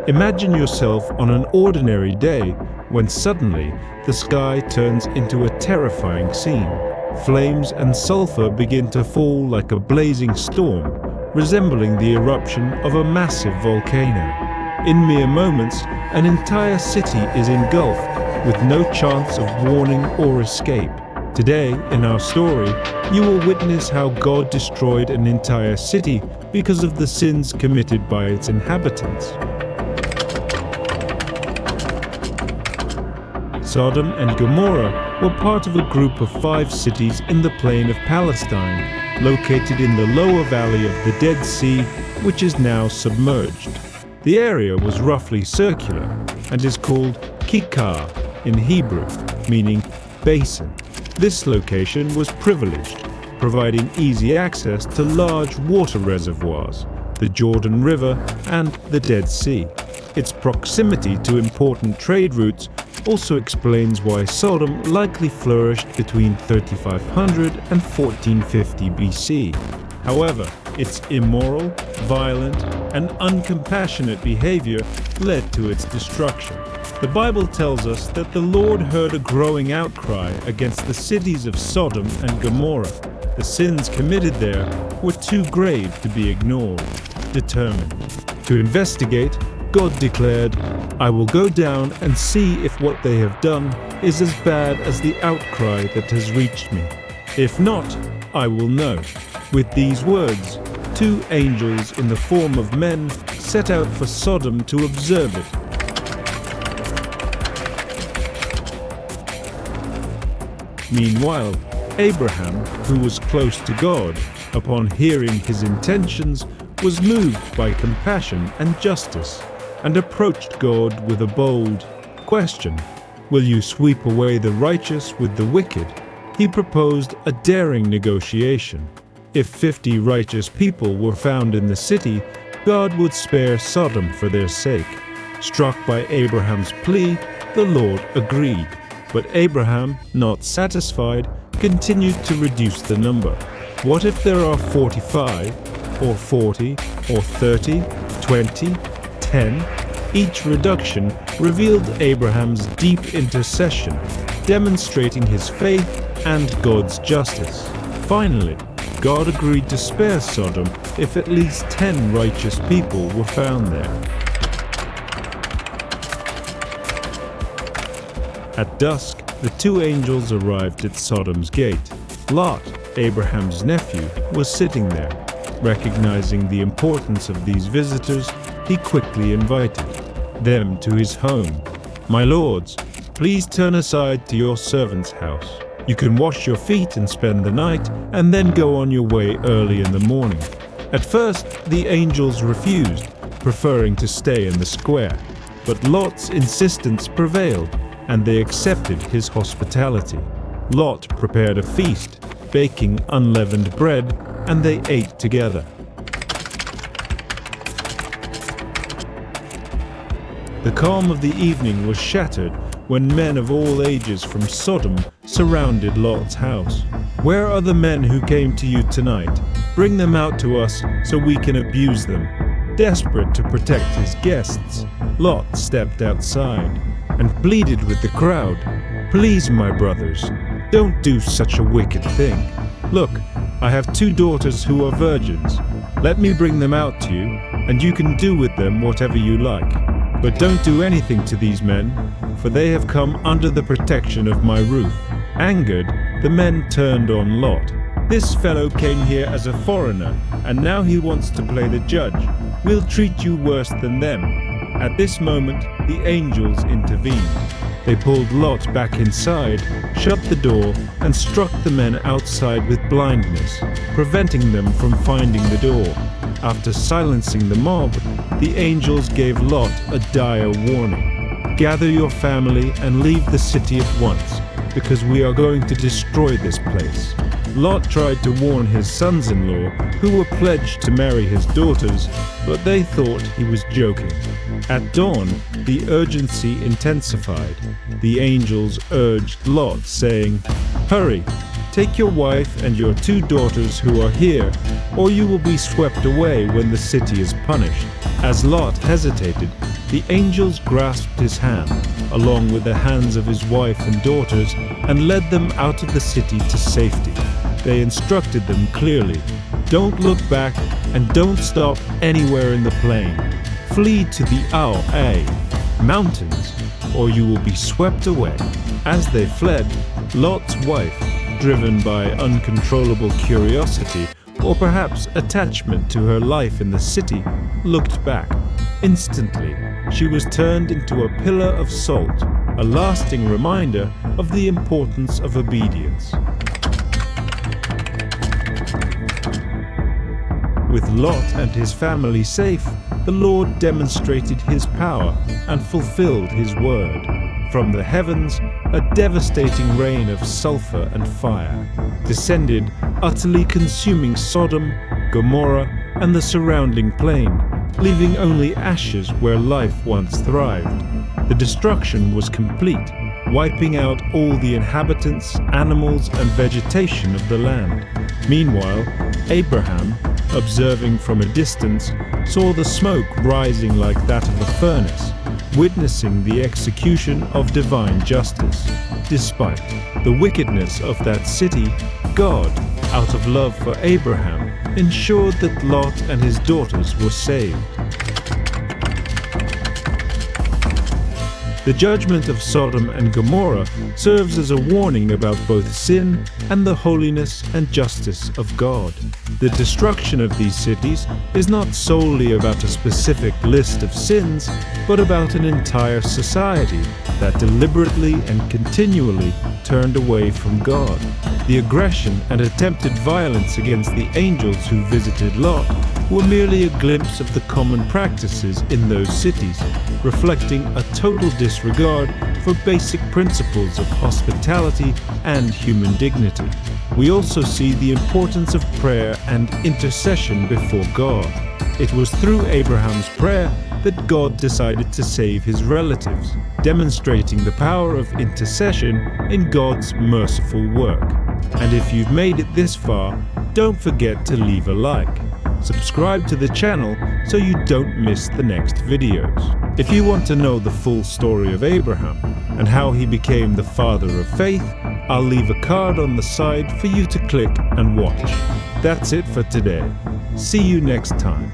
Imagine yourself on an ordinary day when suddenly the sky turns into a terrifying scene. Flames and sulfur begin to fall like a blazing storm, resembling the eruption of a massive volcano. In mere moments, an entire city is engulfed with no chance of warning or escape. Today, in our story, you will witness how God destroyed an entire city because of the sins committed by its inhabitants. Sodom and Gomorrah were part of a group of 5 cities in the plain of Palestine, located in the lower valley of the Dead Sea, which is now submerged. The area was roughly circular and is called Kikar in Hebrew, meaning basin. This location was privileged, providing easy access to large water reservoirs, the Jordan River and the Dead Sea. Its proximity to important trade routes also explains why Sodom likely flourished between 3500 and 1450 BC. However, its immoral, violent, and uncompassionate behavior led to its destruction. The Bible tells us that the Lord heard a growing outcry against the cities of Sodom and Gomorrah. The sins committed there were too grave to be ignored. Determined to investigate, God declared, "I will go down and see if what they have done is as bad as the outcry that has reached me. If not, I will know." With these words, 2 angels in the form of men set out for Sodom to observe it. Meanwhile, Abraham, who was close to God, upon hearing his intentions, was moved by compassion and justice, and approached God with a bold question. "Will you sweep away the righteous with the wicked?" He proposed a daring negotiation. If 50 righteous people were found in the city, God would spare Sodom for their sake. Struck by Abraham's plea, the Lord agreed. But Abraham, not satisfied, continued to reduce the number. What if there are 45, or 40, or 30, 20, 10? Each reduction revealed Abraham's deep intercession, demonstrating his faith and God's justice. Finally, God agreed to spare Sodom if at least 10 righteous people were found there. At dusk, the 2 angels arrived at Sodom's gate. Lot, Abraham's nephew, was sitting there. Recognizing the importance of these visitors, he quickly invited them to his home. "My lords, please turn aside to your servant's house. You can wash your feet and spend the night, and then go on your way early in the morning." At first, the angels refused, preferring to stay in the square. But Lot's insistence prevailed, and they accepted his hospitality. Lot prepared a feast, baking unleavened bread, and they ate together. The calm of the evening was shattered when men of all ages from Sodom surrounded Lot's house. "Where are the men who came to you tonight? Bring them out to us so we can abuse them." Desperate to protect his guests, Lot stepped outside and pleaded with the crowd, "Please, my brothers, don't do such a wicked thing. Look, I have 2 daughters who are virgins. Let me bring them out to you, and you can do with them whatever you like. But don't do anything to these men, for they have come under the protection of my roof." Angered, the men turned on Lot. "This fellow came here as a foreigner, and now he wants to play the judge. We'll treat you worse than them." At this moment, the angels intervened. They pulled Lot back inside, shut the door, and struck the men outside with blindness, preventing them from finding the door. After silencing the mob, the angels gave Lot a dire warning. "Gather your family and leave the city at once, because we are going to destroy this place." Lot tried to warn his sons-in-law, who were pledged to marry his daughters, but they thought he was joking. At dawn, the urgency intensified. The angels urged Lot, saying, "Hurry, take your wife and your 2 daughters who are here, or you will be swept away when the city is punished." As Lot hesitated, the angels grasped his hand, along with the hands of his wife and daughters, and led them out of the city to safety. They instructed them clearly, "Don't look back and don't stop anywhere in the plain. Flee to the mountains, or you will be swept away." As they fled, Lot's wife, driven by uncontrollable curiosity, or perhaps attachment to her life in the city, looked back. Instantly, she was turned into a pillar of salt, a lasting reminder of the importance of obedience. With Lot and his family safe, the Lord demonstrated his power and fulfilled his word. From the heavens, a devastating rain of sulfur and fire descended, utterly consuming Sodom, Gomorrah, and the surrounding plain, leaving only ashes where life once thrived. The destruction was complete, wiping out all the inhabitants, animals, and vegetation of the land. Meanwhile, Abraham, observing from a distance, saw the smoke rising like that of a furnace, witnessing the execution of divine justice. Despite the wickedness of that city, God, out of love for Abraham, ensured that Lot and his daughters were saved. The judgment of Sodom and Gomorrah serves as a warning about both sin and the holiness and justice of God. The destruction of these cities is not solely about a specific list of sins, but about an entire society that deliberately and continually turned away from God. The aggression and attempted violence against the angels who visited Lot were merely a glimpse of the common practices in those cities, reflecting a total disregard for basic principles of hospitality and human dignity. We also see the importance of prayer and intercession before God. It was through Abraham's prayer that God decided to save his relatives, demonstrating the power of intercession in God's merciful work. And if you've made it this far, don't forget to leave a like. Subscribe to the channel so you don't miss the next videos. If you want to know the full story of Abraham and how he became the father of faith, I'll leave a card on the side for you to click and watch. That's it for today. See you next time.